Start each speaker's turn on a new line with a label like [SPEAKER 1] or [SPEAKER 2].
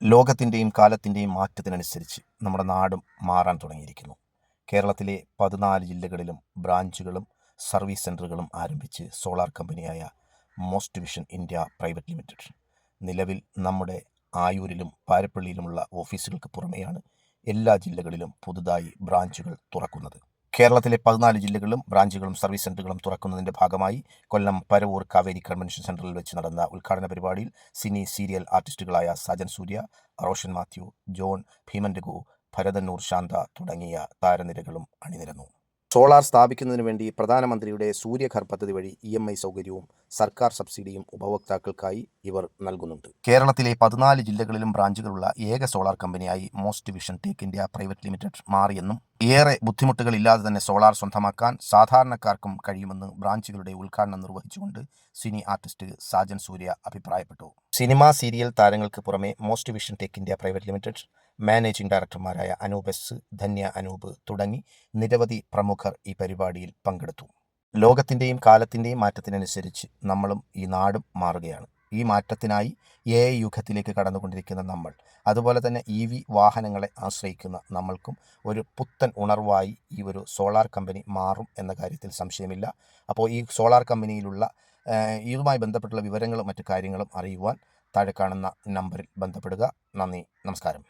[SPEAKER 1] ലോകത്തിൻ്റെയും കാലത്തിൻ്റെയും മാറ്റത്തിനനുസരിച്ച് നമ്മുടെ നാടും മാറാൻ തുടങ്ങിയിരിക്കുന്നു. കേരളത്തിലെ 14 ജില്ലകളിലും ബ്രാഞ്ചുകളും സർവീസ് സെൻ്ററുകളും ആരംഭിച്ച് സോളാർ കമ്പനിയായ most vision India Private limited നിലവിൽ നമ്മുടെ ആയൂരിലും പാരപ്പള്ളിയിലുമുള്ള ഓഫീസുകൾക്ക് പുറമെയാണ് എല്ലാ ജില്ലകളിലും പുതുതായി ബ്രാഞ്ചുകൾ തുറക്കുന്നത്. കേരളത്തിലെ 14 ജില്ലകളിലും ബ്രാഞ്ചുകളും സർവീസ് സെൻ്ററുകളും തുറക്കുന്നതിൻ്റെ ഭാഗമായി കൊല്ലം പരവൂർ കാവേരി കൺവെൻഷൻ സെൻ്ററിൽ വെച്ച് നടന്ന ഉദ്ഘാടന പരിപാടിയിൽ സിനി സീരിയൽ ആർട്ടിസ്റ്റുകളായ സാജൻ സൂര്യ, റോഷൻ മാത്യു, ജോൺ ഭീമൻ രഘു, ഭരതന്നൂർ ശാന്ത തുടങ്ങിയ താരനിരകളും അണിനിരന്നു. സോളാർ സ്ഥാപിക്കുന്നതിന് വേണ്ടി പ്രധാനമന്ത്രിയുടെ സൂര്യഘർ പദ്ധതി വഴി EMI സൗകര്യവും സർക്കാർ സബ്സിഡിയും ഉപഭോക്താക്കൾക്കായി ഇവർ നൽകുന്നുണ്ട്. കേരളത്തിലെ 14 ജില്ലകളിലും ബ്രാഞ്ചുകളുള്ള ഏക സോളാർ കമ്പനിയായി Most Vision Tech India Private Limited മാറിയെന്നും ഏറെ ബുദ്ധിമുട്ടുകളില്ലാതെ തന്നെ സോളാർ സ്വന്തമാക്കാൻ സാധാരണക്കാർക്കും കഴിയുമെന്ന് ബ്രാഞ്ചുകളുടെ ഉദ്ഘാടനം നിർവഹിച്ചുകൊണ്ട് സിനി ആർട്ടിസ്റ്റ് സാജൻ സൂര്യ അഭിപ്രായപ്പെട്ടു. സിനിമാ സീരിയൽ താരങ്ങൾക്ക് പുറമെ Most Vision Tech India Private Limited managing ഡയറക്ടർമാരായ അനൂപ് എസ്, ധന്യ അനൂപ് തുടങ്ങി നിരവധി പ്രമുഖർ ഈ പരിപാടിയിൽ പങ്കെടുത്തു. ലോകത്തിൻ്റെയും കാലത്തിൻ്റെയും മാറ്റത്തിനനുസരിച്ച് നമ്മളും ഈ നാടും മാറുകയാണ്. ഈ മാറ്റത്തിനായി AI യുഗത്തിലേക്ക് കടന്നുകൊണ്ടിരിക്കുന്ന നമ്മൾ, അതുപോലെ തന്നെ EV വാഹനങ്ങളെ ആശ്രയിക്കുന്ന നമ്മൾക്കും ഒരു പുത്തൻ ഉണർവായി ഈ ഒരു സോളാർ കമ്പനി മാറും എന്ന കാര്യത്തിൽ സംശയമില്ല. അപ്പോൾ ഈ സോളാർ കമ്പനിയിലുള്ള ഇതുമായി ബന്ധപ്പെട്ടുള്ള വിവരങ്ങളും മറ്റു കാര്യങ്ങളും അറിയുവാൻ താഴെ കാണുന്ന നമ്പറിൽ ബന്ധപ്പെടുക. നന്ദി, നമസ്കാരം.